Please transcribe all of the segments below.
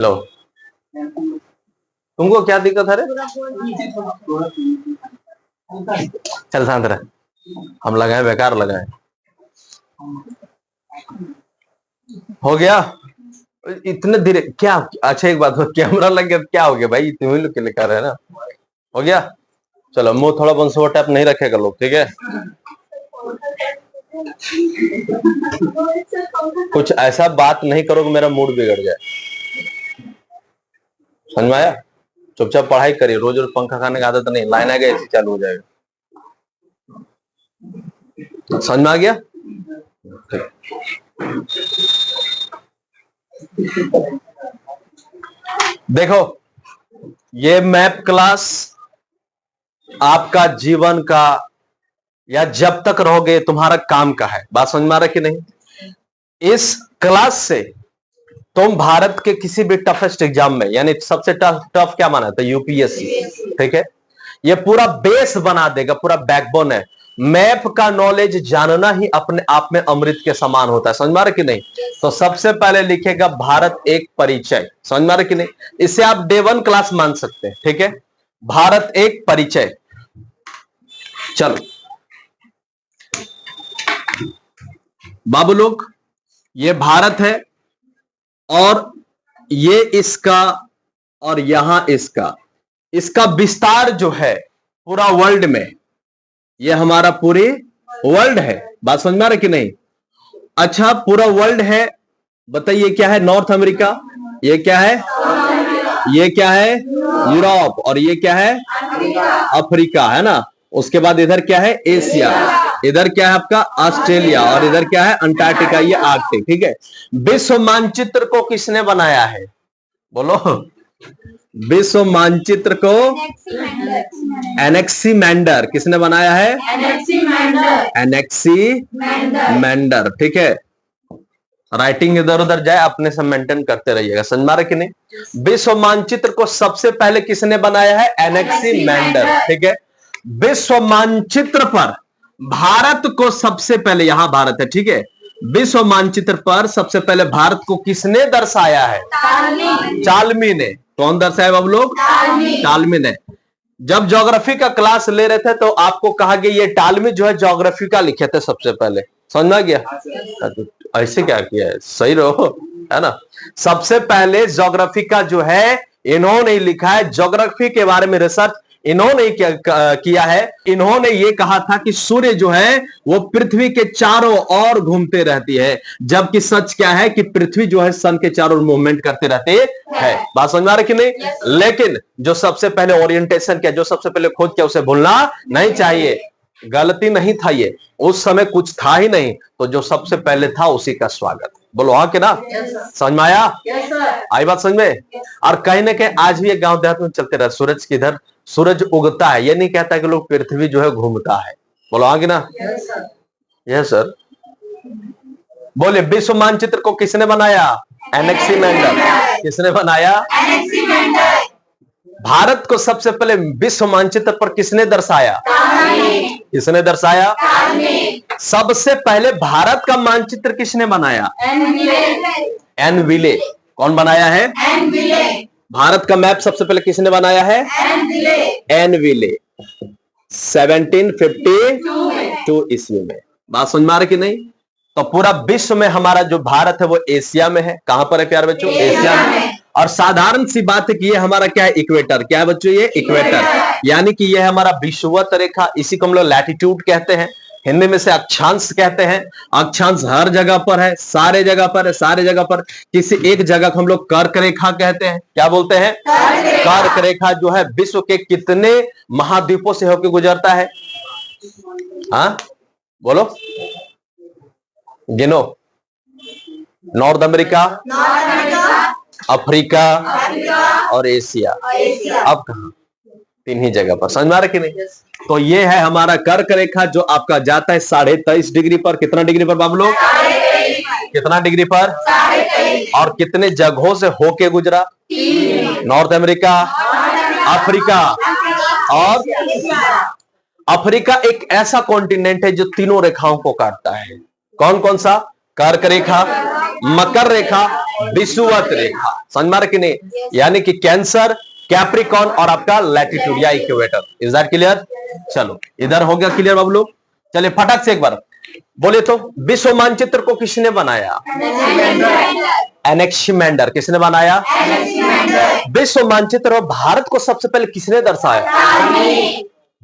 लो, तुमको क्या दिक्कत है रे? चल शांत रह, हम लगाए बेकार लगाए। हो गया इतने धीरे क्या? अच्छा एक बात, कैमरा लग गया क्या हो गया भाई? तुम ही लोग के लिए कर रहे हैं ना। हो गया, चलो मुंह थोड़ा बंसुआ टाइप नहीं रखेगा लोग, ठीक है? कुछ ऐसा बात नहीं करो कि मेरा मूड बिगड़ जाए, समझ में आया? चुपचाप पढ़ाई करिए, रोज रोज पंखा खाने की आदत नहीं, लाइन आएगा ऐसे चालू हो जाएगा। समझ में आ गया? देखो, ये मैप क्लास आपका जीवन का या जब तक रहोगे तुम्हारा काम का है। बात समझ में आ रहा है कि नहीं? इस क्लास से तुम भारत के किसी भी टफेस्ट एग्जाम में, यानी सबसे टफ क्या माना था? यूपीएससी, ठीक है? ये पूरा बेस बना देगा, पूरा बैकबोन है। मैप का नॉलेज जानना ही अपने आप में अमृत के समान होता है। समझ में आ रहा कि नहीं? तो सबसे पहले लिखेगा भारत एक परिचय। समझ में आ रहा कि नहीं? इसे आप डे 1 क्लास मान सकते हैं, ठीक है? भारत एक परिचय। चलो बाबू लोग, ये भारत है और ये इसका और यहां इसका विस्तार जो है पूरा वर्ल्ड में, ये हमारा पूरी वर्ल्ड है। बात समझ में आ रहा है कि नहीं? अच्छा, पूरा वर्ल्ड है, बताइए क्या है? नॉर्थ अमेरिका, ये क्या है? ये क्या है? यूरोप, और ये क्या है? अफ्रीका, है ना? उसके बाद इधर क्या है? एशिया, इधर क्या है आपका? ऑस्ट्रेलिया, और इधर क्या है? अंटार्कटिका, ये आर्कटिक, ठीक है? विश्व मानचित्र को किसने बनाया है? बोलो। विश्व मानचित्र को एनेक्सीमैंडर किसने बनाया है? एनेक्सीमैंडर, ठीक है? राइटिंग इधर उधर जाए, अपने से मेंटेन करते रहिएगा। समझ में आ रहा कि नहीं? विश्व मानचित्र को सबसे पहले किसने बनाया है? एनेक्सीमैंडर, ठीक है? विश्व मानचित्र पर भारत को सबसे पहले, यहां भारत है, ठीक है? विश्व मानचित्र पर सबसे पहले भारत को किसने दर्शाया है? चालमी ने। कौन दर्शाया बाबू लोग? टालमी ने। जब ज्योग्राफी का क्लास ले रहे थे तो आपको कहा गया ये टालमी जो है ज्योग्राफी का लिखे थे सबसे पहले। समझ में आ गया? तो ऐसे क्या किया है? सही रहो, है ना? सबसे पहले ज्योग्राफी का जो है इन्होंने लिखा है, ज्योग्राफी के बारे में रिसर्च इन्होंने किया है। इन्होंने ये कहा था कि सूर्य जो है वो पृथ्वी के चारों ओर घूमते रहती है, जबकि सच क्या है कि पृथ्वी जो है सन के चारों ओर मूवमेंट करते रहते है। बात समझ में आ रही कि नहीं? लेकिन जो सबसे पहले ओरिएंटेशन किया, जो सबसे पहले खोज किया, उसे भूलना नहीं चाहिए। गलती नहीं था ये, उस समय कुछ था ही नहीं, तो जो सबसे पहले था उसी का स्वागत। बोलो हाँ कि ना? समझ में आया? आई बात समझ में? और कहीं ना कहीं आज भी एक गांव देहात में चलते रहे, सूरज किधर सूरज उगता है, ये नहीं कहता कि लोग पृथ्वी जो है घूमता है। बोलो हाँ कि ना? Yes sir. बोले विश्व मानचित्र को किसने बनाया? एनेक्सीमैंडर। किसने बनाया? एनेक्सीमैंडर। भारत को सबसे पहले विश्व मानचित्र पर किसने दर्शाया? किसने दर्शाया? सबसे पहले भारत का मानचित्र किसने बनाया? एनविले। कौन बनाया है? एनविले। भारत का मैप सबसे पहले किसने बनाया है? एनविले, 1752 ईस्वी में। बात समझ में आ रही कि नहीं? तो पूरा विश्व में हमारा जो भारत है वो एशिया में है। कहां पर है प्यारे बच्चों? एशिया में। और साधारण सी बात है कि ये हमारा क्या है? इक्वेटर। क्या है बच्चों? ये इक्वेटर, यानी कि ये हमारा विषुवत रेखा। इसी को हम लोग लैटिट्यूड कहते हैं, हिंदी में से अक्षांश कहते हैं। अक्षांश हर जगह पर है, सारे जगह पर है, सारे जगह पर। किसी एक जगह को हम लोग कर्क रेखा कहते हैं। क्या बोलते हैं? कर्क रेखा जो है विश्व के कितने महाद्वीपों से होकर गुजरता है? हाँ बोलो, गिनो। नॉर्थ अमेरिका, अफ्रीका और एशिया। अब कहां? 3 ही जगह पर। समझ में आ रहा कि नहीं? तो ये है हमारा कर्क रेखा जो आपका जाता है 23.5 डिग्री पर। कितना डिग्री पर बाबू लोग? कितना डिग्री पर? और कितने जगहों से होके गुजरा? नॉर्थ अमेरिका, अफ्रीका और अफ्रीका एक ऐसा कॉन्टिनेंट है जो तीनों रेखाओं को काटता है। कौन कौन सा? कर्क रेखा, मकर रेखा, विषुवत रेखा। समझ में आ रहा कि नहीं? यानी कि कैंसर, कैप्रिकॉन और आपका लैटिट्यूड या इक्वेटर। Is that clear? चलो इधर हो गया क्लियर बाबू लोग। चलिए फटाक से एक बार बोले तो, विश्व मानचित्र को किसने बनाया? एनेक्सिमेंडर। किसने बनाया? विश्व मानचित्र और भारत को सबसे पहले किसने दर्शाया?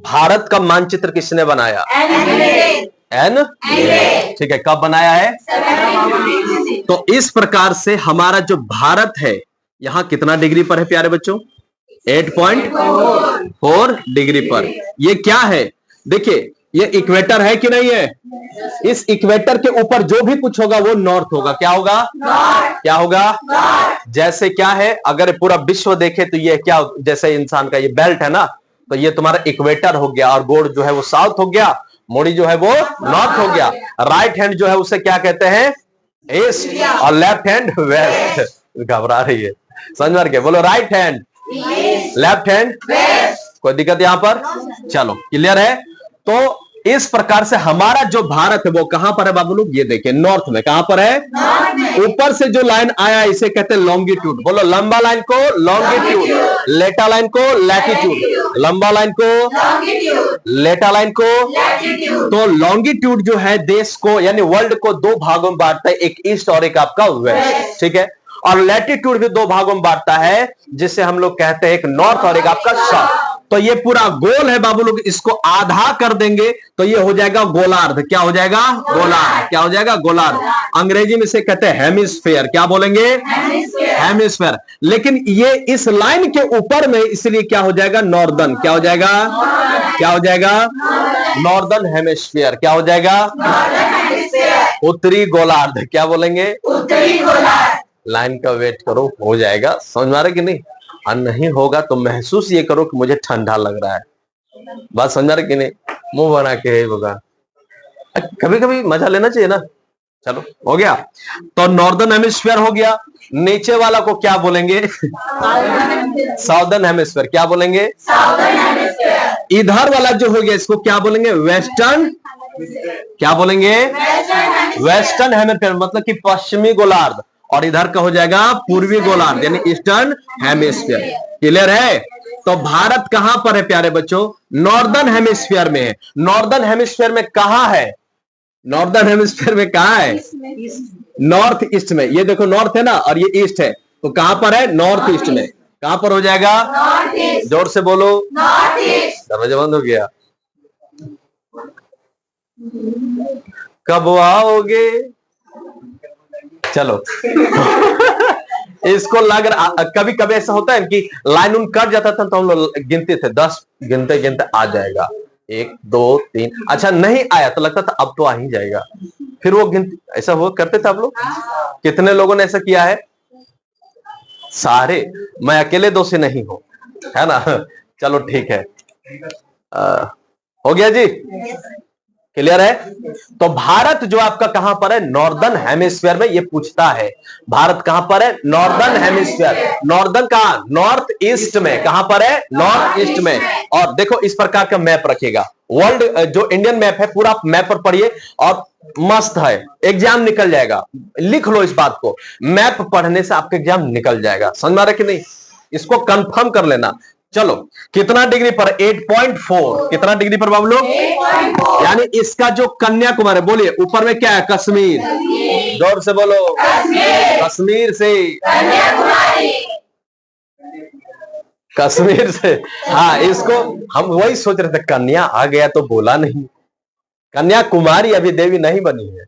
भारत का मानचित्र किसने बनाया? एन। ठीक है, कब बनाया है? तो इस प्रकार से हमारा जो भारत है यहां कितना डिग्री पर है प्यारे बच्चों? 8.4 डिग्री पर। ये क्या है? देखिए ये इक्वेटर है कि नहीं है? इस इक्वेटर के ऊपर जो भी कुछ होगा वो नॉर्थ होगा। क्या होगा? क्या होगा? जैसे क्या है, अगर पूरा विश्व देखे तो ये क्या, जैसे इंसान का ये बेल्ट है ना, तो ये तुम्हारा इक्वेटर हो गया, और गोड़ जो है वो साउथ हो गया, मोड़ी जो है वो नॉर्थ हो गया। राइट हैंड जो है उसे क्या कहते हैं? ईस्ट, और लेफ्ट हैंड वेस्ट। घबरा रही है, समझ में आ गया? बोलो राइट हैंड, लेफ्ट हैंड, कोई दिक्कत यहां पर? चलो क्लियर है। तो इस प्रकार से हमारा जो भारत है वो कहां पर है बाबू लोग? ये देखिए नॉर्थ में। कहां पर है? ऊपर से जो लाइन आया इसे कहते हैं लॉन्गिट्यूड। बोलो लंबा लाइन को लॉन्गिट्यूड, लेटा लाइन को लैटिट्यूड। लंबा लाइन को लॉन्गिट्यूड, लेटा लाइन को लैटिट्यूड। तो लॉन्गिट्यूड जो है देश को यानी वर्ल्ड को दो भागों में बांटता है, एक ईस्ट और एक आपका वेस्ट। ठीक है, और लैटिट्यूड भी दो भागों में बांटता है, जिसे हम लोग कहते हैं एक नॉर्थ और एक आपका साउथ। तो ये पूरा गोल है बाबू लोग, इसको आधा कर देंगे तो ये हो जाएगा गोलार्ध। क्या हो जाएगा? गोलार्ध। क्या हो जाएगा? गोलार्ध। अंग्रेजी में इसे कहते हैं हेमिस्फेयर। क्या बोलेंगे? हेमिस्फेयर। लेकिन ये इस लाइन के ऊपर में, इसलिए क्या हो जाएगा? नॉर्दर्न। क्या हो जाएगा? क्या हो जाएगा? Northern hemisphere. क्या हो जाएगा? उत्तरी गोलार्ध। क्या बोलेंगे? उत्तरी गोलार्ध। लाइन का वेट करो, हो जाएगा। समझ में आ रहा है कि नहीं? और नहीं होगा तो महसूस ये करो कि मुझे ठंडा लग रहा है। बात समझ आ रही कि नहीं? मुंह बना के होगा, कभी कभी मजा लेना चाहिए ना। चलो हो गया। तो नॉर्दर्न हेमिस्फीयर हो गया। नीचे वाला को क्या बोलेंगे? Southern hemisphere. क्या बोलेंगे? Southern hemisphere. इधर वाला जो हो गया इसको क्या बोलेंगे? वेस्टर्न। क्या बोलेंगे? वेस्टर्न हेमिस्फीयर, मतलब कि पश्चिमी गोलार्ध। और इधर का हो जाएगा पूर्वी गोलार्ध यानी ईस्टर्न हेमिस्फीयर। क्लियर है? तो भारत कहां पर है प्यारे बच्चों? नॉर्दर्न हेमिस्फीयर में है। नॉर्दर्न हेमिस्फीयर में कहां है? नॉर्दर्न हेमिस्फीयर में कहां है? नॉर्थ ईस्ट में। ये देखो नॉर्थ है ना और ये ईस्ट है, तो कहां पर है? नॉर्थ ईस्ट में। कहां पर हो जाएगा? North east. जोर से बोलो। North east. दरवाजा बंद हो गया। कब आओगे? चलो इसको लग रहा, कभी कभी ऐसा होता है कि लाइन उन कट जाता था तो हम लोग गिनते थे, 10 गिनते गिनते आ जाएगा, 1 2 3। अच्छा नहीं आया तो लगता था अब तो आ ही जाएगा, फिर वो गिनती। ऐसा वो करते थे आप लोग? कितने लोगों ने ऐसा किया है? सारे। मैं अकेले दोषी नहीं हूं, है ना? चलो ठीक है। हो गया जी? क्लियर है? तो भारत जो आपका कहां पर है? नॉर्दर्न हेमिस्फीयर में। ये पूछता है भारत कहां पर है? Northern hemisphere. नॉर्दर्न कहां? नॉर्थ ईस्ट में। कहां पर है? नॉर्थ ईस्ट में। और देखो इस प्रकार का मैप रखिएगा, वर्ल्ड जो इंडियन मैप है पूरा मैप पर पढ़िए, और मस्त है, एग्जाम निकल जाएगा। लिख लो इस बात को, मैप पढ़ने से आपका एग्जाम निकल जाएगा। समझ में आ रहा है कि नहीं? इसको कंफर्म कर लेना। चलो कितना डिग्री पर? 8.4। कितना डिग्री पर बाबू लोग? यानी इसका जो कन्याकुमारी, बोलिए ऊपर में क्या है? कश्मीर। जोर से बोलो। कश्मीर से कश्मीर से। हाँ, इसको हम वही सोच रहे थे, कन्या आ गया तो बोला नहीं। कन्याकुमारी अभी देवी नहीं बनी है।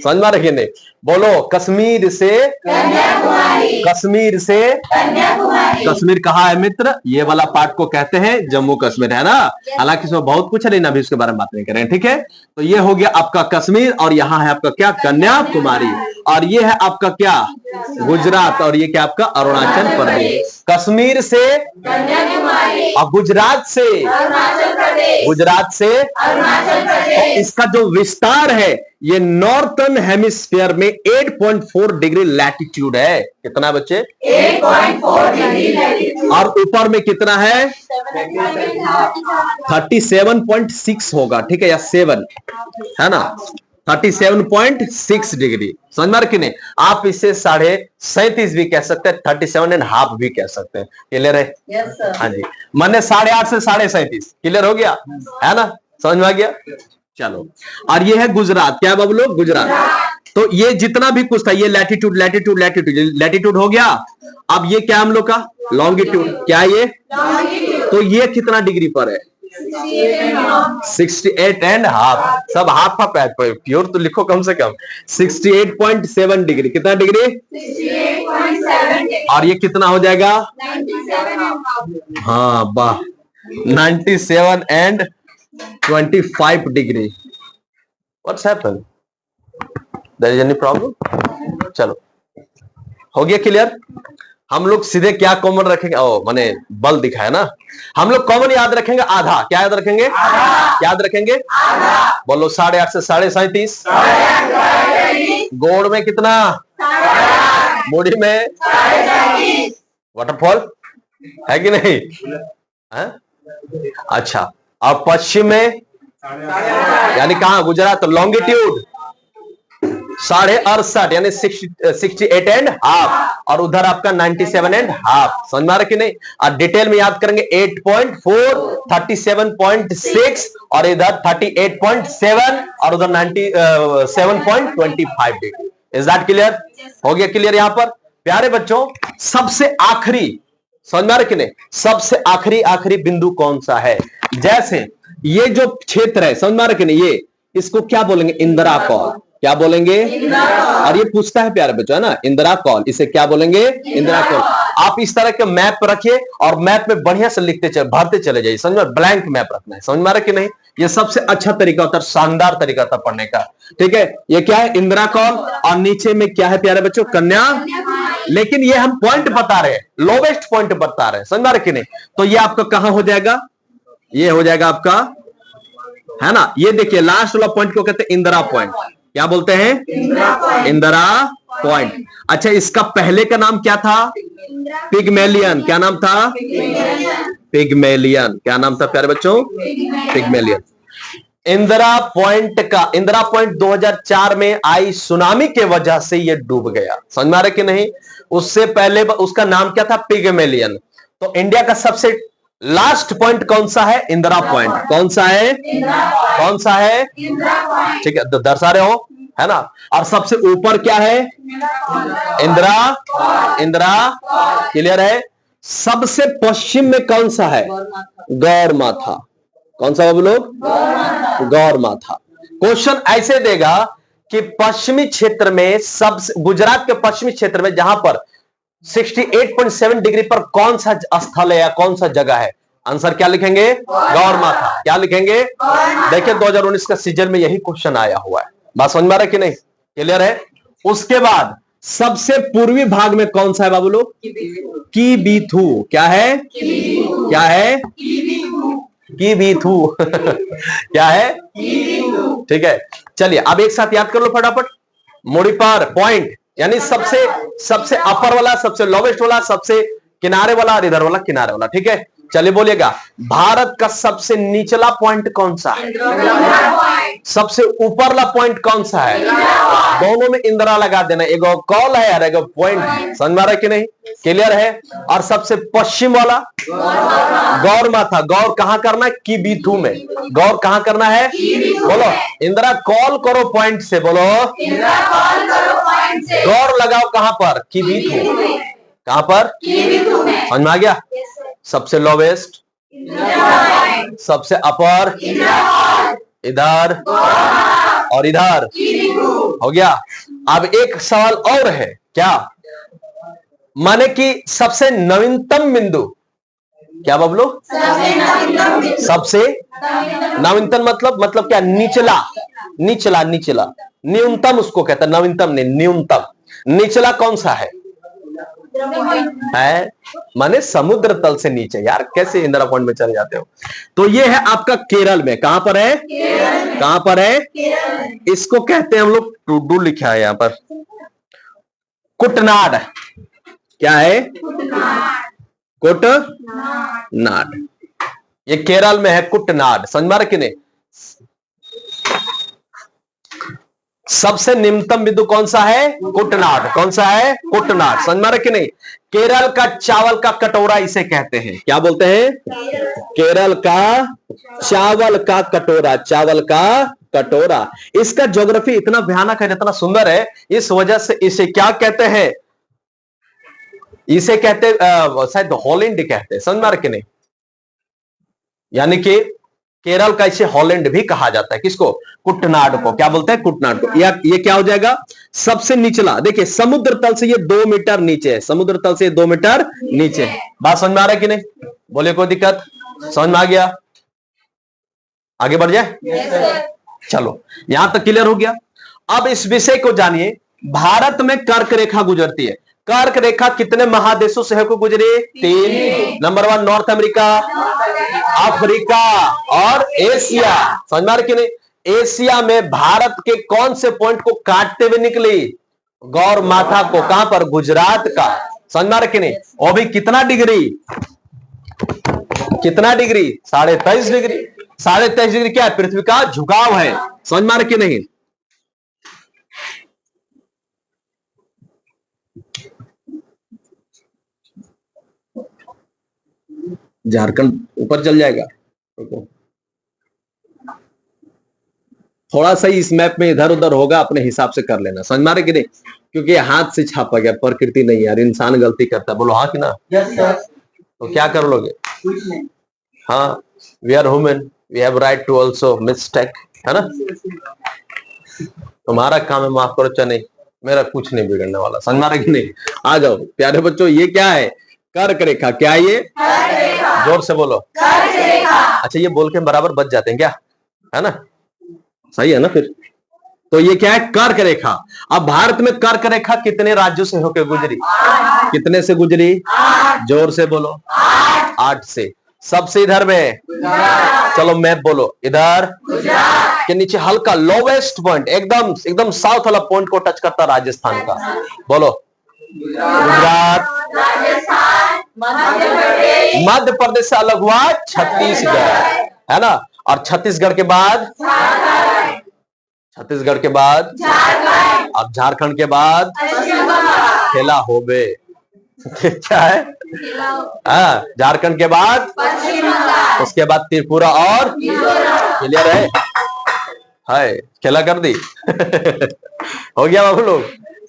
समझ में रखिए नहीं? बोलो कश्मीर से कन्याकुमारी। कश्मीर से कन्याकुमारी। कश्मीर कहाँ है मित्र? ये वाला पार्ट को कहते हैं जम्मू कश्मीर, है ना? हालांकि इसमें बहुत कुछ है, लेकिन अभी उसके बारे में बात नहीं कर रहे हैं। ठीक है, तो ये हो गया आपका कश्मीर, और यहाँ है आपका क्या? कन्याकुमारी। और ये है आपका क्या? गुजरात। और ये क्या आपका? अरुणाचल प्रदेश। कश्मीर से कन्याकुमारी और गुजरात से अरुणाचल प्रदेश। गुजरात से अरुणाचल प्रदेश। तो इसका जो विस्तार है ये नॉर्थर्न हेमिस्फीयर में 8.4 डिग्री लैटिट्यूड है। कितना बच्चे? 8.4 डिग्री लैटिट्यूड। और ऊपर में कितना है? 37.6 होगा। ठीक है, या 7 है ना? 37.6 डिग्री। समझ में कि नहीं? आप इसे 37.5 भी कह सकते हैं, 37.5 भी कह सकते हैं। क्लियर है? हाँ जी, मैंने 8.5 से 37.5 क्लियर हो गया है ना? समझ में आ गया? चलो, और ये है गुजरात। क्या बबलो? गुजरात। तो ये जितना भी कुछ था, ये लैटिट्यूड लैटिट्यूड लैटिट्यूड लैटिट्यूड हो गया। अब ये क्या हम लोग का लॉन्गिट्यूड, क्या ये? तो ये कितना डिग्री पर है? 68.5। सब हाफ हाफ है, प्योर तो लिखो कम से कम। 68.7 डिग्री। कितना डिग्री? 68.7। और ये कितना हो जाएगा? 97.5। हाँ वाह, 97.25 degree. What's happen? There is any problem? चलो, हो गया क्लियर? हम लोग सीधे क्या कॉमन रखेंगे? ओ मैंने बल दिखाया ना। हम लोग कॉमन याद रखेंगे आधा। क्या याद रखेंगे? आधा। याद रखेंगे आधा। बोलो 8.5 से 37.5। गोड़ में कितना? मुड़ी में वाटरफॉल है कि नहीं है? अच्छा, और पश्चिम में यानी कहा? गुजरात। तो लॉन्गिट्यूड 68.5 यानी 68.5 और उधर आपका 97.5। समझ में आ रहा कि नहीं? और डिटेल में याद करेंगे 8.4, 37.6 और इधर 38.7 और उधर 97.25 डिग्री। Is that clear? हो गया क्लियर यहां पर? प्यारे बच्चों, सबसे आखिरी, समझ में आ रहा कि नहीं, सबसे आखिरी बिंदु कौन सा है? जैसे ये जो क्षेत्र है, समझ में आ रहा कि नहीं, ये इसको क्या बोलेंगे? इंदिरा कॉल। क्या बोलेंगे? और ये पूछता है प्यारे बच्चों, है ना, इंदिरा कॉल, इसे क्या बोलेंगे? इंदिरा कॉल। आप इस तरह के मैप रखिए और मैप में बढ़िया से लिखते चले, भरते चले जाइए। समझ में? ब्लैंक मैप रखना है। समझ में आ रहा कि नहीं? ये सबसे अच्छा तरीका होता है, शानदार तरीका था पढ़ने का। ठीक है, ये क्या है? इंदिरा कॉल। और नीचे में क्या है प्यारे बच्चों? कन्या। लेकिन ये हम पॉइंट बता रहे हैं, लोवेस्ट पॉइंट बता रहे हैं। समझ में आ रहा कि नहीं? तो ये आपका कहां हो जाएगा? ये हो जाएगा आपका, है ना, ये देखिए लास्ट वाला पॉइंट को कहते हैं इंदिरा पॉइंट। क्या बोलते हैं? इंदिरा पॉइंट। अच्छा, इसका पहले का नाम क्या था? पिगमेलियन। क्या नाम था? पिगमेलियन। क्या नाम था प्यारे बच्चों? पिगमेलियन। इंदिरा पॉइंट 2004 में आई सुनामी के वजह से ये डूब गया। समझ में आ रहा कि नहीं? उससे पहले उसका नाम क्या था? पिगमेलियन। तो इंडिया का सबसे लास्ट पॉइंट कौन सा है? इंदिरा पॉइंट। कौन सा है? कौन सा है? ठीक है, दर्शा रहे हो, है ना। और सबसे ऊपर क्या है? इंदिरा। क्लियर है? सबसे पश्चिम में कौन सा है? गौर माथा। कौन सा बाबू लोग? गौर माथा। क्वेश्चन ऐसे देगा कि पश्चिमी क्षेत्र में, सबसे गुजरात के पश्चिमी क्षेत्र में जहां पर 68.7 डिग्री पर कौन सा स्थल है या कौन सा जगह है? आंसर क्या लिखेंगे? गौर माथा। क्या लिखेंगे? देखिए 2019 का सीजन में यही क्वेश्चन आया हुआ है। बात समझ में आ रहा है कि नहीं? क्लियर है? उसके बाद सबसे पूर्वी भाग में कौन सा है बाबू लोग? कीबीथू। क्या है? क्या है? कीबीथू। क्या है? ठीक है, चलिए अब एक साथ याद कर लो फटाफट। मोड़ी पर पॉइंट यानी सबसे अपर वाला, सबसे लोवेस्ट वाला, सबसे किनारे वाला और इधर वाला किनारे वाला। ठीक है, चलिए बोलिएगा। भारत का सबसे निचला पॉइंट कौन सा है? सबसे ऊपरला पॉइंट कौन सा है? दोनों में इंदिरा लगा देना। एगो कॉल है और एगो पॉइंट। समझ में आ रहा है कि नहीं? क्लियर है? और सबसे पश्चिम वाला गौर माथा। गौर कहां करना है? कीबीथू में। गौर कहां करना है? बोलो इंदिरा कॉल करो पॉइंट से। बोलो गौर लगाओ कहां पर? कीबीथू। कहां पर? समझ में आ गया? सबसे लोवेस्ट, सबसे अपर, इधर और इधर। हो गया। अब एक सवाल और है। क्या? माने कि सबसे नवीनतम बिंदु। क्या बबलू? सबसे नवीनतम मतलब क्या? निचला। न्यूनतम उसको कहता है, नवीनतम नहीं, न्यूनतम। निचला कौन सा है? माने समुद्र तल से नीचे। यार कैसे इंदिरा पॉइंट में चले जाते हो? तो ये है आपका केरल में। कहां पर है? कहां पर है? इसको कहते हैं हम लोग, टूडू लिखा है यहां पर, कुटनाड। क्या है? कुटनाड। ये केरल में है, कुटनाड। समझ में आ रहा कि नहीं? सबसे निम्नतम बिंदु कौन सा है? कुटनाड। कौन सा है? कुटनाड। समझ में आ रहा कि नहीं? केरल का चावल का कटोरा इसे कहते हैं। क्या बोलते हैं? केरल का चावल का कटोरा। चावल का कटोरा। इसका ज्योग्राफी इतना भयानक है, इतना सुंदर है, इस वजह से इसे क्या कहते हैं? इसे कहते शायद हॉलैंड कहते हैं। समझ में आ रहा कि नहीं? यानी कि केरल का इसे हॉलैंड भी कहा जाता है। किसको? कुटनाड को। क्या बोलते हैं? कुटनाड को। ये क्या हो जाएगा? सबसे निचला। देखिए समुद्र तल से ये 2 मीटर नीचे है। समुद्र तल से 2 मीटर नीचे है। बात समझ में आ रहा है कि नहीं? बोले कोई दिक्कत? समझ में आ गया? आगे बढ़ जाए। चलो यहां तक क्लियर हो गया। अब इस विषय को जानिए। भारत में कर्क रेखा गुजरती है। कर्क रेखा कितने महादेशों से होकर गुजरी? 3। नंबर 1 नॉर्थ अमेरिका, अफ्रीका और एशिया। समझ में आ रहा कि नहीं? एशिया में भारत के कौन से पॉइंट को काटते हुए निकली? गौर माथा को। कहां पर? गुजरात का। समझ में आ रहा कि नहीं? और भी कितना डिग्री? कितना डिग्री? 23.5 डिग्री। 23.5 डिग्री क्या है? पृथ्वी का झुकाव है। समझ में आ रहा कि नहीं? झारखंड ऊपर चल जाएगा। थोड़ा सा इस मैप में इधर उधर होगा, अपने हिसाब से कर लेना। समझ में आ रहा कि नहीं? क्योंकि हाथ से छापा गया, प्रकृति नहीं यार, इंसान गलती करता है। बोलो हाँ कि ना? तो क्या कर लोगे? हाँ, we are human, we have right to also mistake, है ना? तुम्हारा काम है माफ करो, नहीं मेरा कुछ नहीं बिगड़ने वाला। समझ में आ रहा कि नहीं? आ जाओ प्यारे बच्चों। ये क्या है? कर्क रेखा। क्या ये? जोर से बोलो। अच्छा ये बोल के बराबर बच जाते हैं क्या? है ना? सही है ना? फिर तो ये क्या है? कर्क रेखा। अब भारत में कर्क रेखा कितने राज्यों से होकर गुजरी? कितने से गुजरी? जोर से बोलो। 8 से। सबसे इधर में? चलो मैप बोलो। इधर के नीचे हल्का लोवेस्ट पॉइंट, एकदम एकदम साउथ वाला पॉइंट को टच करता राजस्थान का। बोलो। गुजरात, मध्य प्रदेश से अलग हुआ छत्तीसगढ़, है ना? और छत्तीसगढ़ के बाद और झारखंड के बाद खेला होबे। क्या है? हाँ, झारखंड के बाद उसके बाद त्रिपुरा और क्लियर है? हाय खेला कर दी। हो गया बाबू लोग।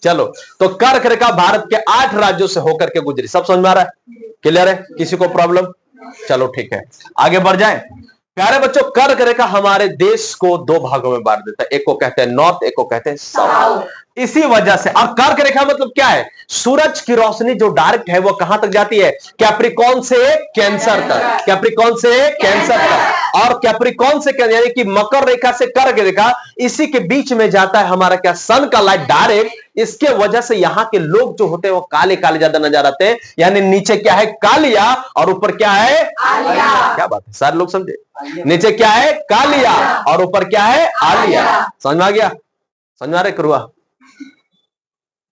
चलो तो कर्क रेखा भारत के 8 राज्यों से होकर के गुजरी। सब समझ में आ रहा है? क्लियर है? किसी को प्रॉब्लम? चलो ठीक है, आगे बढ़ जाए। प्यारे बच्चों, कर्क रेखा हमारे देश को 2 भागों में बांट देता है। एक को कहते हैं नॉर्थ, एक को कहते हैं साउथ। इसी वजह से, और कर्क रेखा मतलब क्या है? सूरज की रोशनी जो डायरेक्ट है वो कहां तक जाती है? कैप्रिकॉन से कैंसर तक। कैप्रिकॉन से कैंसर तक, और कैप्रिकॉन से यानी कि मकर रेखा से कर्क रेखा, इसी के बीच में जाता है हमारा क्या? सन का लाइट डायरेक्ट। इसके वजह से यहां के लोग जो होते हैं वो काले काले ज्यादा नजर आते हैं। यानी नीचे क्या है? कालिया, और ऊपर क्या है? आलिया। क्या बात है, सारे लोग समझे? नीचे क्या है? कालिया, और ऊपर क्या है? आलिया। समझ में आ गया? समझ में आ रहा है? करुआ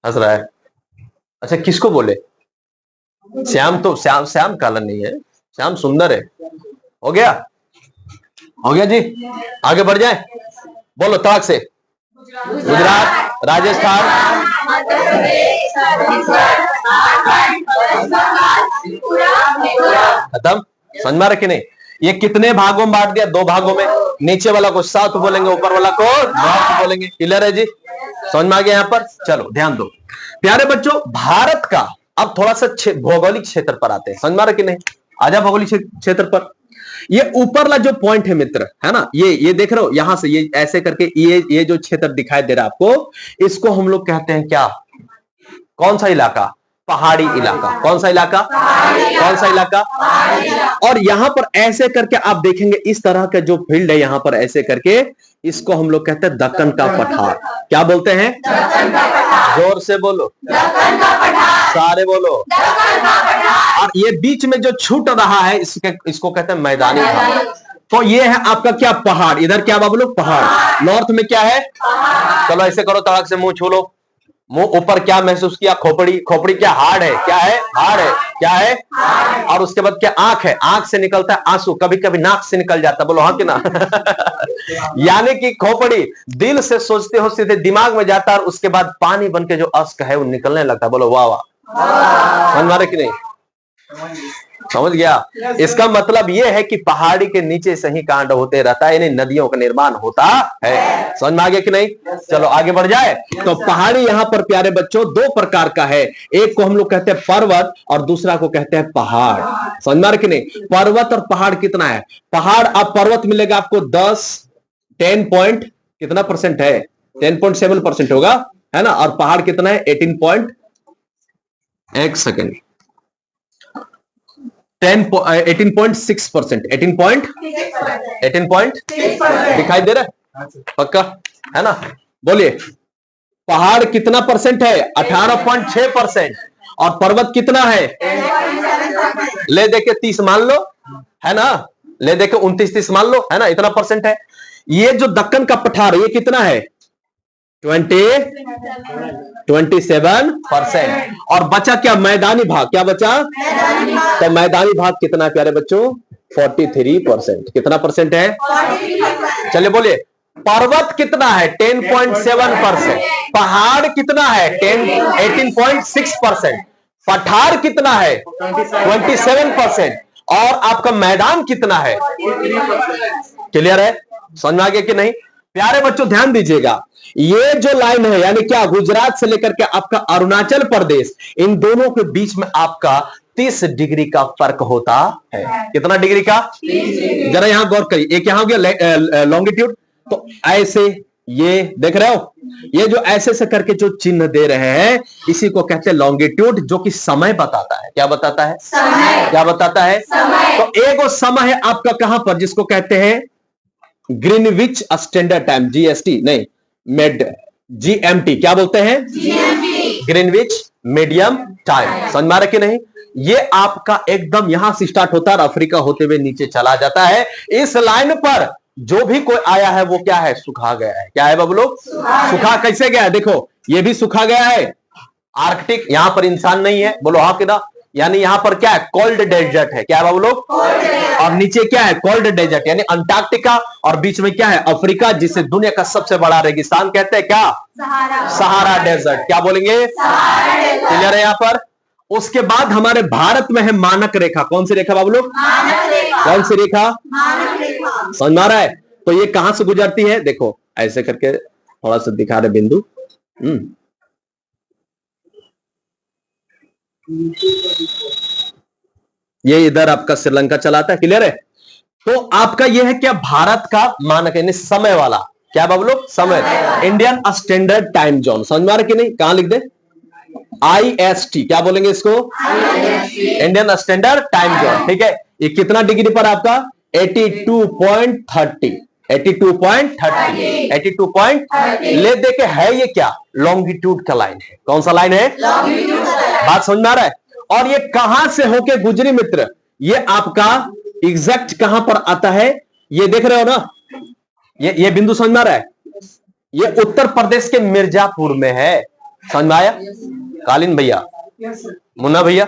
हंस रहा है। अच्छा किसको बोले? श्याम तो श्याम काला नहीं है, श्याम सुंदर है। हो गया? हो गया जी। आगे बढ़ जाए। बोलो तड़क से। गुजरात, राजस्थान, खत्म। समझ में आ रहा कि नहीं? ये कितने भागों में बांट दिया? 2 भागों में। नीचे वाला को साउथ बोलेंगे, ऊपर वाला को नॉर्थ बोलेंगे। क्लियर है जी? समझ में आ गया यहाँ पर? चलो ध्यान दो प्यारे बच्चों। भारत का अब थोड़ा सा भौगोलिक क्षेत्र पर आते हैं। समझ में आ रहा कि नहीं? आजा भौगोलिक क्षेत्र पर। ये ऊपरला जो पॉइंट है मित्र, है ना? ये देख रहे हो? यहां से ये ऐसे करके ये जो क्षेत्र दिखाई दे रहा है आपको, इसको हम लोग कहते हैं क्या? कौन सा इलाका? पहाड़ी इलाका। कौन सा इलाका? कौन सा इलाका? और यहां पर ऐसे करके आप देखेंगे इस तरह का जो फील्ड है यहां पर ऐसे करके, इसको हम लोग कहते हैं दक्कन का पठार। क्या बोलते हैं? जोर से बोलो। सारे बोलो। और ये बीच में जो छूट रहा है इसको कहते हैं मैदानी भाग। तो ये है आपका क्या? पहाड़। इधर क्या बाबू लोग? पहाड़। नॉर्थ में क्या है? चलो ऐसे करो, तड़क से मुंह छू लो। मुंह ऊपर क्या महसूस किया? खोपड़ी। खोपड़ी क्या? हार्ड है। क्या है? हार्ड है। क्या है? और उसके बाद क्या, आंख है, आंख से निकलता है आंसू, कभी कभी नाक से निकल जाता है, बोलो हाँ कि ना। यानी कि खोपड़ी, दिल से सोचते हो सीधे दिमाग में जाता है और उसके बाद पानी बन के जो अश्क है वो निकलने लगता है, बोलो वाह वाह। समझ मारे कि नहीं, समझ गया। इसका मतलब यह है कि पहाड़ी के नीचे से ही कांड होते रहता है, यानी नदियों का निर्माण होता है। समझ में आ गया कि नहीं। चलो आगे बढ़ जाए। तो पहाड़ी यहां पर प्यारे बच्चों दो प्रकार का है, एक को हम लोग कहते हैं पर्वत और दूसरा को कहते हैं पहाड़। समझ में आ रहा कि नहीं। पर्वत और पहाड़ कितना है, पहाड़ आप पर्वत मिलेगा आपको 10 पॉइंट कितना परसेंट है, 10.7% होगा, है ना। और पहाड़ कितना है 18 सेकेंड 18.6%, 18 दिखाई दे रहा है, पक्का है ना। बोलिए पहाड़ कितना परसेंट है, 18.6%, और पर्वत कितना है, ले देके 30 मान लो, है ना, ले देके 29-30 मान लो, है ना, इतना परसेंट है। ये जो दक्कन का पठार ये कितना है 27%, और बचा क्या मैदानी भाग, क्या बचा, तो मैदानी भाग कितना है प्यारे बच्चों 43%, कितना परसेंट है, चलिए बोलिए पर्वत कितना है 10.7%, पहाड़ कितना है 18.6%, पठार कितना है 27%, और आपका मैदान कितना है, क्लियर है, समझ में आ गया कि नहीं। प्यारे बच्चों ध्यान दीजिएगा, ये जो लाइन है यानी क्या गुजरात से लेकर के आपका अरुणाचल प्रदेश, इन दोनों के बीच में आपका 30 डिग्री का फर्क होता है। कितना डिग्री का, जरा यहां गौर करिए, एक यहां हो गया लॉन्गिट्यूड, तो ऐसे ये देख रहे हो, ये जो ऐसे से करके जो चिन्ह दे रहे हैं इसी को कहते हैं लॉन्गिट्यूड, जो कि समय बताता है। क्या बताता है, समय। क्या बताता है, समय। तो एक वो समय है आपका कहां पर, जिसको कहते हैं ग्रीनविच स्टैंडर्ड टाइम, जीएसटी नहीं, मेड जीएमटी, क्या बोलते हैं, ग्रीनविच मीडियम टाइम। समझ में आ रहा कि नहीं। ये आपका एकदम यहां से स्टार्ट होता है, अफ्रीका होते हुए नीचे चला जाता है। इस लाइन पर जो भी कोई आया है वो क्या है, सुखा गया है। क्या है बाबू लोग, सुखा कैसे गया है, देखो ये भी सुखा गया है, आर्कटिक, यहां पर इंसान नहीं है, बोलो हाँ कि ना, यानी यहां पर क्या है कोल्ड डेजर्ट है। क्या है बाबू लोग, और नीचे क्या है कोल्ड डेजर्ट यानी अंटार्कटिका, और बीच में क्या है अफ्रीका, जिसे दुनिया का सबसे बड़ा रेगिस्तान कहते हैं, क्या, सहारा डेजर्ट। क्या बोलेंगे, क्लियर है यहां पर। उसके बाद हमारे भारत में है मानक रेखा, कौन सी रेखा बाबू लोग, कौन सी रेखा, समझ में आ रहा है। तो ये कहां से गुजरती है, देखो ऐसे करके थोड़ा सा दिखा रहे बिंदु, ये इधर आपका श्रीलंका चलाता है, क्लियर है। तो आपका ये है क्या भारत का मानक यानी समय वाला, क्या बाबू लोग, समय, इंडियन स्टैंडर्ड टाइम जोन। समझ में आ रहा कि नहीं, कहां लिख दे, IST, क्या बोलेंगे इसको, इंडियन स्टैंडर्ड टाइम जोन। ठीक है, ये कितना डिग्री पर आपका 82.30, 82.30 ले देके है, ये क्या लॉन्गिट्यूड का लाइन है। कौन सा लाइन है, बात समझ में आ रहा है। और ये कहां से होके गुजरी मित्र, ये आपका एग्जैक्ट कहां पर आता है, ये देख रहे हो ना, ये बिंदु समझ में आ रहा है, ये उत्तर प्रदेश के मिर्जापुर में है। समझ में आया, कालीन भैया, मुन्ना भैया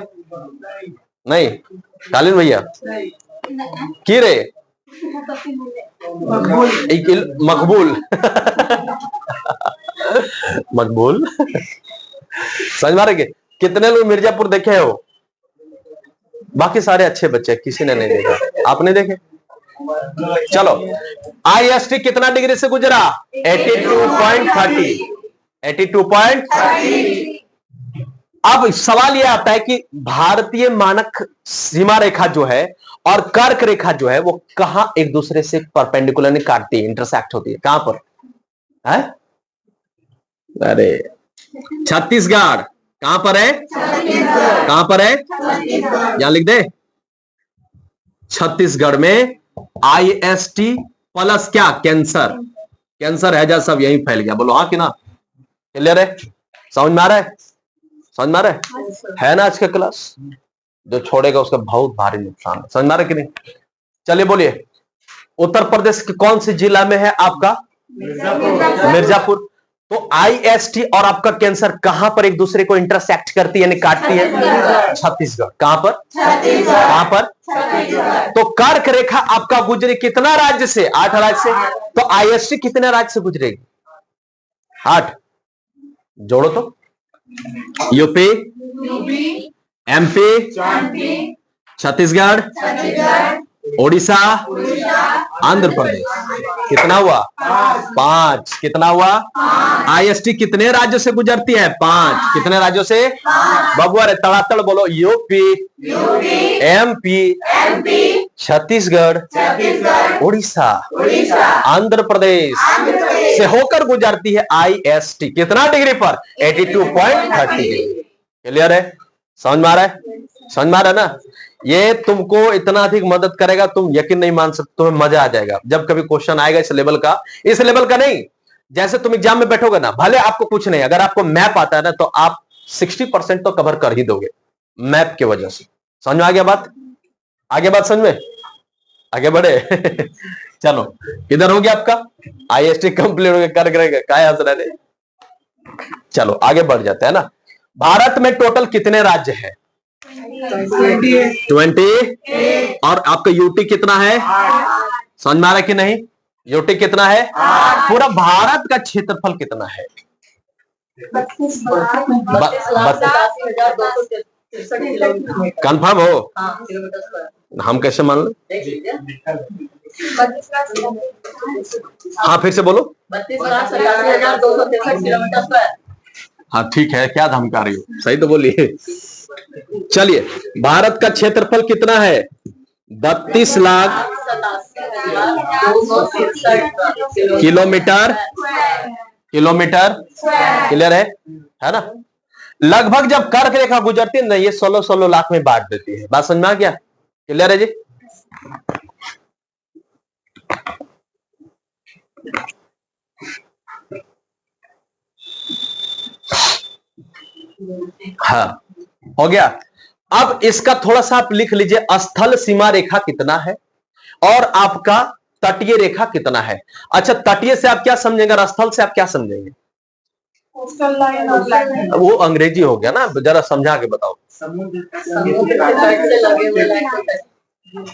नहीं, कालीन भैया की रे, मकबूल मकबूल समझ मारे के। कितने लोग मिर्जापुर देखे हो, बाकी सारे अच्छे बच्चे, किसी ने नहीं देखा, आपने देखे। चलो IST कितना डिग्री से गुजरा 82.30, 82.30। अब सवाल यह आता है कि भारतीय मानक सीमा रेखा जो है और कर्क रेखा जो है वो कहां एक दूसरे से परपेंडिकुलर काटती है, इंटरसेक्ट होती है, कहां पर है, अरे छत्तीसगढ़। कहां पर है, कहां पर है, यहां लिख दे, छत्तीसगढ़ में IST प्लस क्या कैंसर, कैंसर है जा सब यहीं फैल गया, बोलो हाँ कि ना, क्लियर है, समझ में आ रहा है, समझ में आ रहा है ना। आज का क्लास जो छोड़ेगा उसका बहुत भारी नुकसान है, समझ में आ रहा है कि नहीं। चलिए बोलिए उत्तर प्रदेश के कौन से जिला में है आपका मिर्जापुर। तो आईएसटी और आपका कैंसर कहां पर एक दूसरे को इंटरसेक्ट करती है, यानी काटती है? छत्तीसगढ़। कहां पर? कहां पर? तो कर्क रेखा आपका गुजरे कितना राज्य से? 8 राज्य से। तो आईएसटी कितने राज्य से गुजरेगी? 8। जोड़ो तो। UP, MP, Chhattisgarh, Odisha, Andhra Pradesh. कितना हुआ? 5। कितना हुआ? आईएसटी कितने राज्यों से गुजरती है? 5। कितने राज्यों से? बबुआ रे तड़ातड़ बोलो। यूपी, एमपी, छत्तीसगढ़, उड़ीसा, आंध्र प्रदेश से होकर गुजरती है आईएसटी। कितना डिग्री पर? 82.30 डिग्री। क्लियर है? समझ में आ रहा है? समझ में आ रहा है ना? ये तुमको इतना अधिक मदद करेगा, तुम यकीन नहीं मान सकते, तुम्हें मजा आ जाएगा जब कभी क्वेश्चन आएगा इस लेवल का। इस लेवल का नहीं, जैसे तुम एग्जाम में बैठोगे ना, भले आपको कुछ नहीं, अगर आपको मैप आता है ना तो आप 60% तो कवर कर ही दोगे मैप की वजह से। समझ में आ गया बात? आगे बात समझ में? आगे बढ़े। चलो, इधर हो गया आपका आईएसटी कंप्लीट हो गया। कर करेगा क्या आंसर है? चलो आगे बढ़ जाते हैं ना। भारत में टोटल कितने राज्य हैं? 20। और आपका यूटी कितना है? समझ में आ रहा है कि नहीं? यूटी कितना है? पूरा भारत का क्षेत्रफल कितना है? 32,283 कंफर्म हो? हम कैसे मान लो? हाँ फिर से बोलो। 32,87,263 किलोमीटर। हाँ ठीक है, क्या धमका रही हो? सही तो बोलिए। चलिए, भारत का क्षेत्रफल कितना है? 32 लाख किलोमीटर। क्लियर है ना? लगभग जब कर्क रेखा गुजरती है ना, ये 16-16 लाख में बांट देती है। बात समझ में आ गया? क्लियर है जी? हाँ हो गया। अब इसका थोड़ा सा आप लिख लीजिए, स्थल सीमा रेखा कितना है और आपका तटीय रेखा कितना है। अच्छा, तटीय से आप क्या समझेंगे और स्थल से आप क्या समझेंगे? वो अंग्रेजी हो गया ना, जरा समझा के बताओ।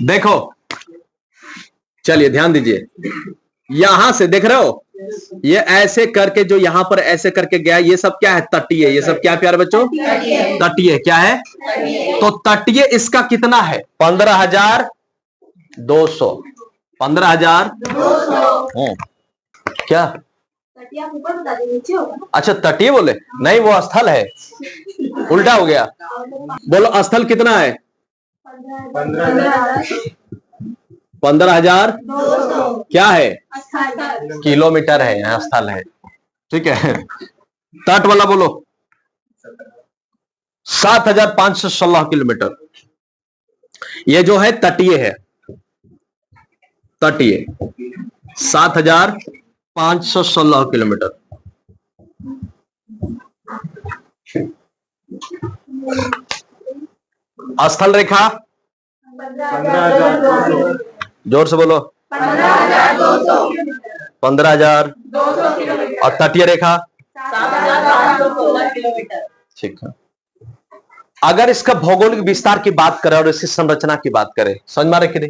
देखो, चलिए ध्यान दीजिए, यहां से देख रहे हो, ये ऐसे करके जो यहां पर ऐसे करके गया, ये सब क्या है? तटीय। ये सब क्या है प्यारे बच्चों? तटीय। क्या है? तो तटीय इसका कितना है? 15,200। 15,200। क्या? अच्छा, तटीय बोले? नहीं, वो स्थल है, उल्टा हो गया। बोलो स्थल कितना है? 15,000 क्या है? किलोमीटर है, यहाँ स्थल है। ठीक है। तट वाला बोलो। 7,516 किलोमीटर। ये जो है तटीय है, तटीय 7,516 किलोमीटर। स्थल रेखा 15,200। जोर से बोलो। 15,200 और तटीय रेखा 7,516 किलोमीटर। ठीक है। अगर इसका भौगोलिक विस्तार की बात करें और इसकी संरचना की बात करें, समझ में आ रहा है कि नहीं?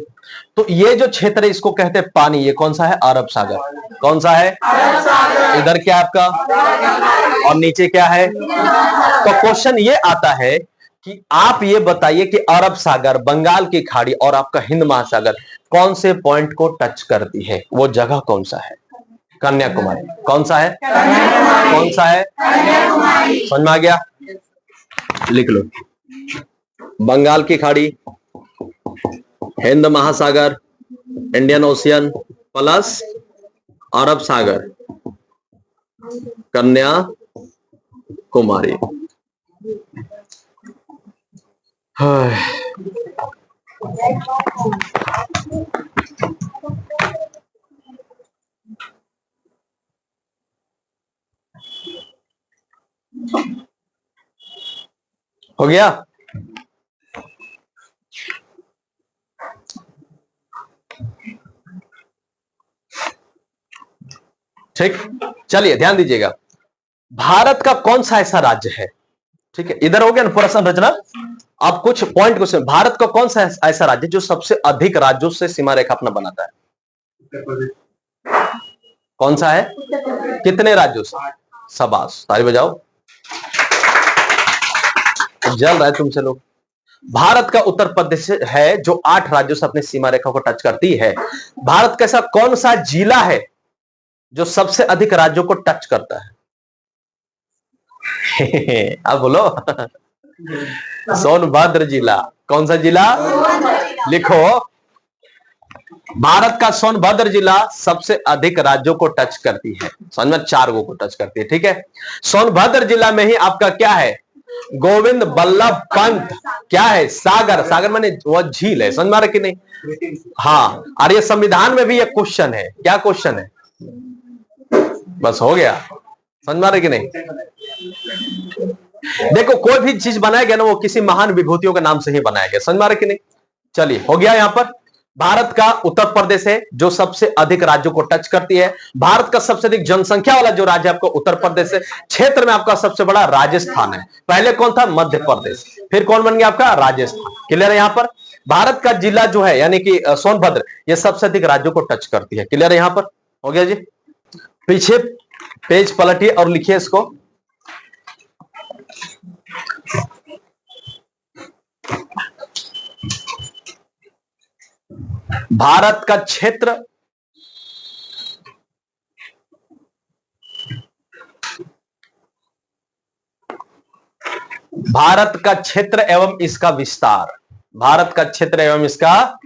तो ये जो क्षेत्र है इसको कहते हैं पानी। ये कौन सा है? अरब सागर। कौन सा है? अरब सागर। इधर क्या आपका? और नीचे क्या है? तो क्वेश्चन ये आता है कि आप ये बताइए कि अरब सागर, बंगाल की खाड़ी और आपका हिंद महासागर कौन से पॉइंट को टच करती है? वो जगह कौन सा है? कन्याकुमारी। कौन सा है? कौन सा है? समझ में आ गया? लिख लो। बंगाल की खाड़ी, हिंद महासागर, इंडियन ओशियन प्लस अरब सागर, कन्याकुमारी। हो गया? ठीक, चलिए ध्यान दीजिएगा। भारत का कौन सा ऐसा राज्य है, ठीक है, इधर हो गया ना पूरा संरचना। अब कुछ पॉइंट क्वेश्चन, भारत का कौन सा ऐसा राज्य जो सबसे अधिक राज्यों से सीमा रेखा अपना बनाता है? कौन सा है? कितने राज्यों से? शाबाश, ताली बजाओ। जल रहा है तुमसे लोग। भारत का उत्तर प्रदेश है जो 8 राज्यों से अपनी सीमा रेखा को टच करती है। भारत का ऐसा कौन सा जिला है जो सबसे अधिक राज्यों को टच करता है? अब बोलो। सोनभद्र जिला। कौन सा जिला? लिखो, भारत का सोनभद्र जिला सबसे अधिक राज्यों को टच करती है। समझ में, 4 को टच करती है, ठीक है। सोनभद्र जिला में ही आपका क्या है? गोविंद बल्लभ पंत क्या है? सागर। सागर माने वो झील है, समझ में आ रहा कि नहीं? हाँ, और ये संविधान में भी एक क्वेश्चन है। क्या क्वेश्चन है? बस हो गया, समझ में आ रहा कि नहीं? देखो, कोई भी चीज बनाया गया ना, वो किसी महान विभूतियों के नाम से ही बनाया गया। समझ में आ रहा कि नहीं? चलिए, हो गया। यहां पर भारत का उत्तर प्रदेश है जो सबसे अधिक राज्यों को टच करती है। भारत का सबसे अधिक जनसंख्या वाला जो राज्य आपको उत्तर प्रदेश है। क्षेत्र में आपका सबसे बड़ा राजस्थान है। पहले कौन था? मध्य प्रदेश। फिर कौन बन गया आपका? राजस्थान। क्लियर है? यहां पर भारत का जिला जो है यानी कि सोनभद्र, ये सबसे अधिक राज्यों को टच करती है। क्लियर है? यहां पर हो गया जी। पीछे पेज पलटिए और लिखिए इसको। भारत का क्षेत्र एवं इसका विस्तार। भारत का क्षेत्र एवं इसका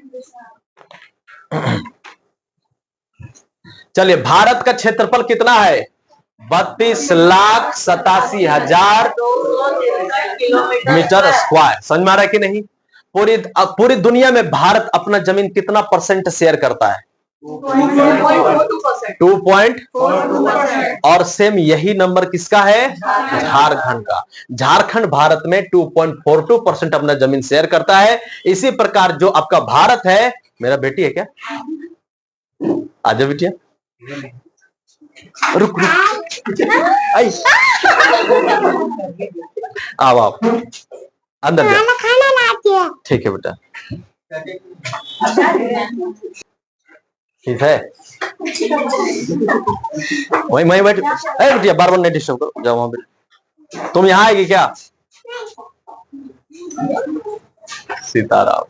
चलिए, भारत का क्षेत्रफल कितना है? 32,87,000 मीटर स्क्वायर। समझ में आ रहा है कि नहीं? पूरी दुनिया में भारत अपना जमीन कितना परसेंट शेयर करता है? 2.4%। और सेम यही नंबर किसका है? झारखंड का। झारखंड भारत में 2.42% अपना जमीन शेयर करता है। इसी प्रकार जो आपका भारत है, मेरा बेटी है क्या? आजा बेटिया, रुक रुक, आओ अंदर जा। ठीक है बेटा, ठीक है, वही बैठ। अरे बेटिया, बार बार नहीं डिस्टर्ब करो, जाओ वहां पे। तुम यहाँ आएगी क्या? सीताराम।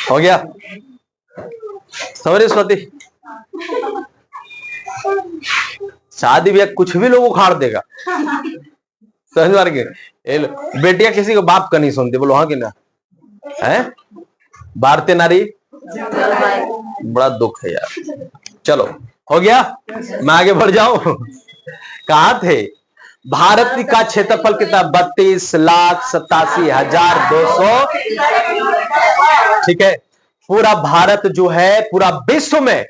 हो गया? समझ स्वाति? शादी भी कुछ भी लोग उखाड़ देगा। समझ मार के? बेटियां किसी को बाप का नहीं सुनती, बोलो हाँ कि ना? है भारतीय नारी, बड़ा दुख है यार। चलो, हो गया? मैं आगे बढ़ जाऊं? कहां थे? भारत का क्षेत्रफल कितना? 32,87,200। ठीक है। पूरा भारत जो है पूरा विश्व में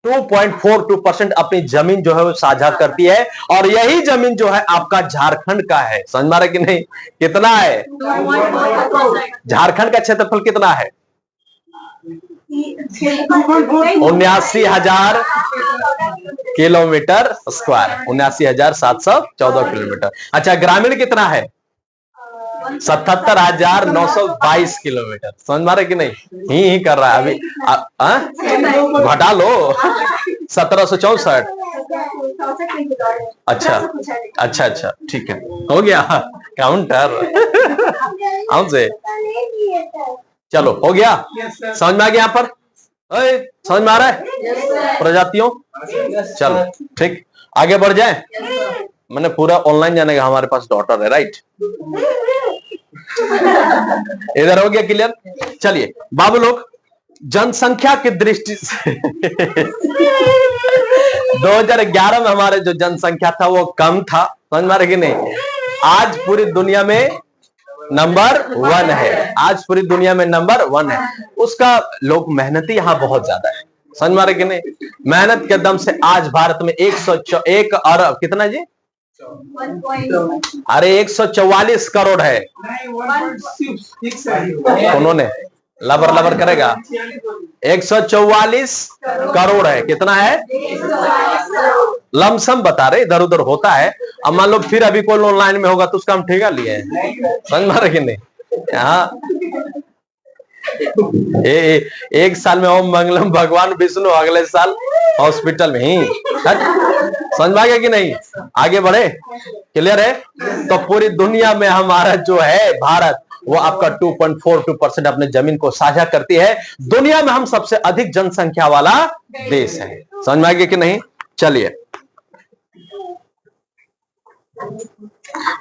2.42% अपनी जमीन जो है वो साझा करती है, और यही जमीन जो है आपका झारखंड का है। समझ में आ रहा है कि नहीं? कितना है? झारखंड का क्षेत्रफल कितना है? 79,000 किलोमीटर स्क्वायर, 79,714 किलोमीटर। अच्छा, ग्रामीण कितना है? 77,922 किलोमीटर। समझ में आ रहा है कि नहीं? ही कर रहा है अभी। घटा लो, 1764। अच्छा, ठीक है, हो गया काउंटर। हमसे चलो, हो गया? समझ में आ गया? यहाँ पर समझ में आ रहा है? प्रजातियों, चलो ठीक, आगे बढ़ जाए। मैंने पूरा ऑनलाइन जाने का, हमारे पास डॉटर है, राइट? इधर हो गया क्लियर? चलिए बाबू लोग, जनसंख्या की दृष्टि से 2011 में हमारे जो जनसंख्या था वो कम था। समझ में आ रहा है कि नहीं? आज पूरी दुनिया में नंबर 1 है। आज पूरी दुनिया में नंबर 1 है। उसका लोग मेहनती यहाँ बहुत ज्यादा है। समझ में आ रहा है कि नहीं? मेहनत के दम से आज भारत में 101 अरब कितना जी? अरे 144 करोड़ है। उन्होंने लबर लबर करेगा। 144 करोड़ है। कितना है? लमसम बता रहे, इधर उधर होता है। अब मान लो फिर अभी कोई ऑनलाइन में होगा तो उसका हम ठेका लिए हैं, समझ में आ रहा कि नहीं? हाँ, एक साल में ओम मंगलम भगवान विष्णु, अगले साल हॉस्पिटल में ही। समझ में आ गया कि नहीं? आगे बढ़े, क्लियर है? तो पूरी दुनिया में हमारा जो है भारत, वो आपका 2.42% अपने जमीन को साझा करती है। दुनिया में हम सबसे अधिक जनसंख्या वाला देश है। समझ में आ गया कि नहीं? चलिए,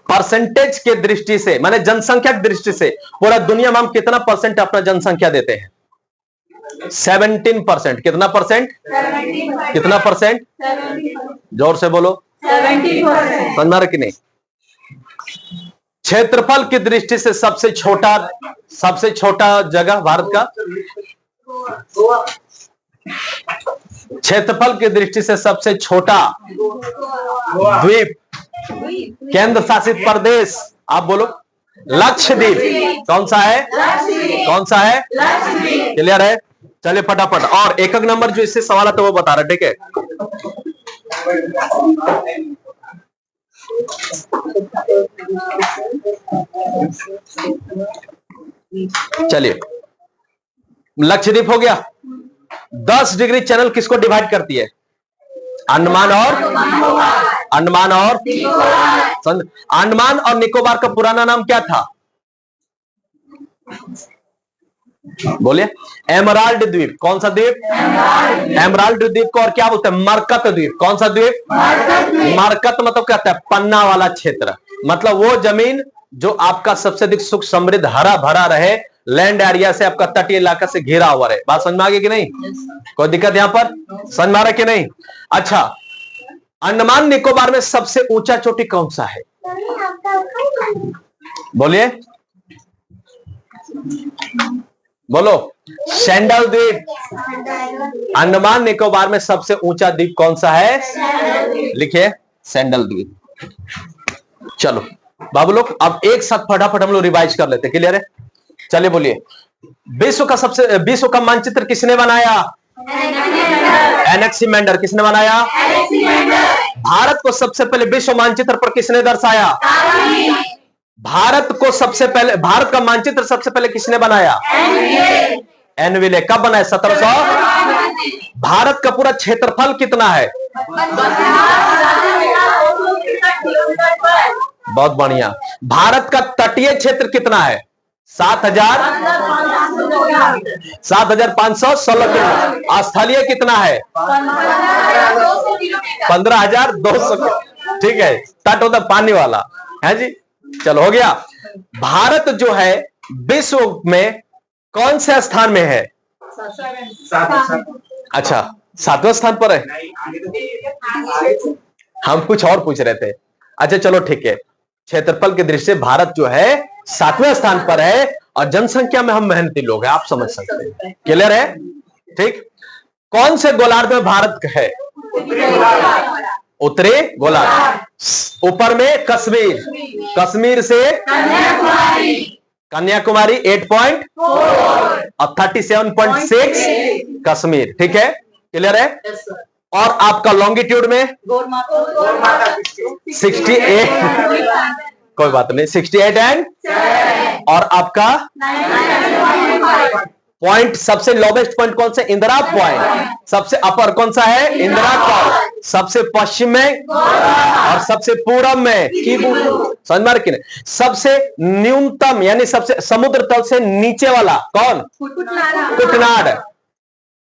परसेंटेज के दृष्टि से, माने जनसंख्या की दृष्टि से पूरा दुनिया में हम कितना परसेंट अपना जनसंख्या देते हैं? 17%। कितना परसेंट? कितना परसेंट? जोर से बोलो। 70%। समझ रहे कि नहीं? क्षेत्रफल की दृष्टि से सबसे छोटा जगह भारत का, क्षेत्रफल की दृष्टि से सबसे छोटा द्वीप, केंद्र शासित प्रदेश, आप बोलो। लक्षद्वीप। कौन सा है? कौन सा है? क्लियर है? चलिए फटाफट, और एक एक नंबर जो इससे सवाल है तो वो बता रहे, ठीक है? चलिए, लक्षद्वीप हो गया। 10 डिग्री चैनल किसको डिवाइड करती है? अंडमान और निकोबार का पुराना नाम क्या था? बोलिए। एमराल्ड द्वीप। कौन सा द्वीप? एमराल्ड द्वीप को और क्या बोलते हैं? मरकत द्वीप। कौन सा द्वीप? मरकत मतलब क्या होता है? पन्ना वाला क्षेत्र, मतलब वो जमीन जो आपका सबसे अधिक सुख समृद्ध हरा भरा रहे, लैंड एरिया से, आपका तटीय इलाका से घिरा हुआ रहे। बात समझ में आ गई कि नहीं? कोई दिक्कत यहां पर? समझ में आ रहा कि नहीं? अच्छा, अंडमान निकोबार में सबसे ऊंचा चोटी कौन सा है? बोलिए, बोलो। सैंडल द्वीप। अंडमान निकोबार में सबसे ऊंचा द्वीप कौन सा है? लिखिए, सैंडल द्वीप। चलो बाबू लोग, अब एक साथ फटाफट हम लोग रिवाइज कर लेते। क्लियर है? चलिए बोलिए। विश्व का मानचित्र किसने बनाया? एनेक्सिमेंडर। किसने बनाया? भारत को सबसे पहले विश्व मानचित्र पर किसने दर्शाया? भारत का मानचित्र सबसे पहले किसने बनाया? एनविले। कब बनाया? 1700। भारत का पूरा क्षेत्रफल कितना है? बहुत बढ़िया। भारत का तटीय क्षेत्र कितना है? 7,516 किलोमीटर। स्थलीय कितना है? 15,200। ठीक है, तट होता पानी वाला है जी। चलो, हो गया। भारत जो है विश्व में कौन से स्थान में है? अच्छा, 7वें स्थान पर है। हम कुछ और पूछ रहे थे। अच्छा चलो ठीक है, क्षेत्रफल की दृष्टि से भारत जो है 7वें स्थान पर है, और जनसंख्या में हम मेहनती लोग हैं, आप समझ सकते हैं। क्लियर है? ठीक। कौन से गोलार्ध में भारत है? उत्तरी गोलार्ध। ऊपर में कश्मीर, कश्मीर से कन्याकुमारी 8.4 और 37.6 कश्मीर। ठीक है, क्लियर है? और आपका लॉन्गिट्यूड में 68, कोई बात नहीं, 68 एंड, और आपका पॉइंट, सबसे लोवेस्ट पॉइंट कौन सा? इंदिरा पॉइंट। सबसे अपर कौन सा है? इंदिरा पॉइंट। सबसे पश्चिम में और सबसे पूर्व में समझ में कि नहीं? सबसे न्यूनतम यानी सबसे समुद्र तल से नीचे वाला कौन? कुटनाड।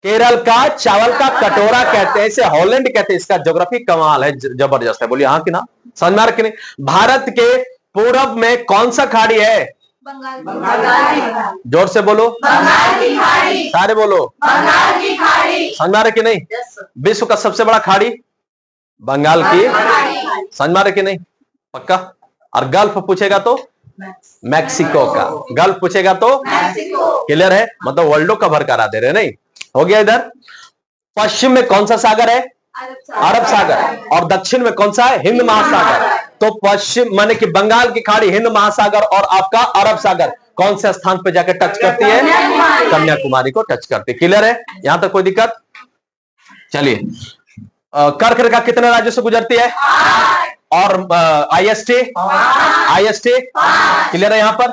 केरल का चावल का कटोरा कहते हैं इसे, हॉलैंड कहते हैं। इसका ज्योग्राफी कमाल है, जबरदस्त है। बोलिए हाँ कि ना? समझ में कि नहीं? भारत के पूर्व में कौन सा खाड़ी है? बंगाल। जोर से बोलो। बंगाल की खाड़ी। सारे बोलो। बंगाल की खाड़ी। समझ में कि नहीं? विश्व का सबसे बड़ा खाड़ी बंगाल की। समझ में कि नहीं? पक्का? और गल्फ पूछेगा तो मैक्सिको का। गल्फ पूछेगा तो क्लियर है? मतलब वर्ल्डो कवर करा दे रहे, नहीं? हो गया। इधर पश्चिम में कौन सा सागर है? अरब सागर। और दक्षिण में कौन सा है? हिंद महासागर। तो पश्चिम माने कि बंगाल की खाड़ी, हिंद महासागर और आपका अरब सागर, कौन से स्थान पे जाकर टच करती है? कन्याकुमारी को टच करती है। क्लियर है? यहां तक कोई दिक्कत? चलिए, कर्क रेखा कितने राज्यों से गुजरती है? और आईएसटी क्लियर है? यहां पर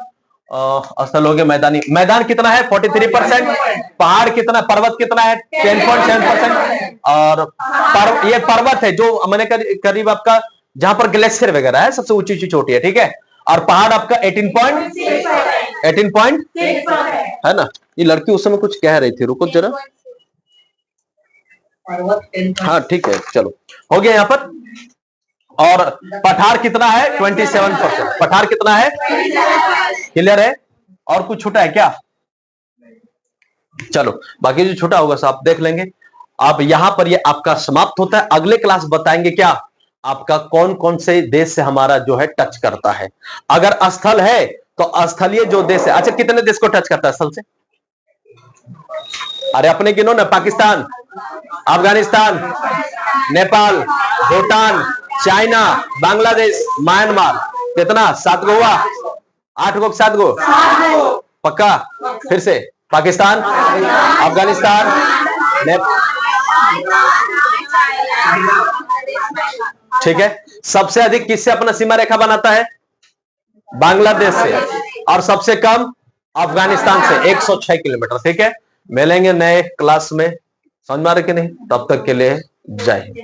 स्थल हो गया मैदानी, मैदान कितना है? 43%। पहाड़ कितना, पर्वत कितना है? 10.7%। और ये पर्वत है जो मैंने करीब आपका जहां पर ग्लेशियर वगैरह है, सबसे ऊंची चोटी है, ठीक है। और पहाड़ आपका 18 पॉइंट है ना। ये लड़की उस समय कुछ कह रही थी, रुको जरा। हाँ ठीक है, चलो हो गया यहाँ पर। और पठार कितना है? 27%। पठार कितना है? क्लियर है? और कुछ छूटा है क्या? चलो बाकी जो छूटा होगा सब आप देख लेंगे। अब यहां पर ये आपका समाप्त होता है। अगले क्लास बताएंगे क्या आपका कौन कौन से देश से हमारा जो है टच करता है। अगर स्थल है तो स्थलीय जो देश है, अच्छा कितने देश को टच करता है स्थल से? अरे अपने गिनो ना, पाकिस्तान, अफगानिस्तान, नेपाल, भूटान, चाइना, बांग्लादेश, म्यांमार। कितना? 7 गो हुआ? 8 गो 7 गो? पक्का? फिर से पाकिस्तान, अफगानिस्तान, ठीक है। सबसे अधिक किससे अपना सीमा रेखा बनाता है? बांग्लादेश से। और सबसे कम अफगानिस्तान से 106 किलोमीटर। ठीक है, मिलेंगे नए क्लास में। समझ में आ रहा कि नहीं? तब तक के लिए जय हिंद।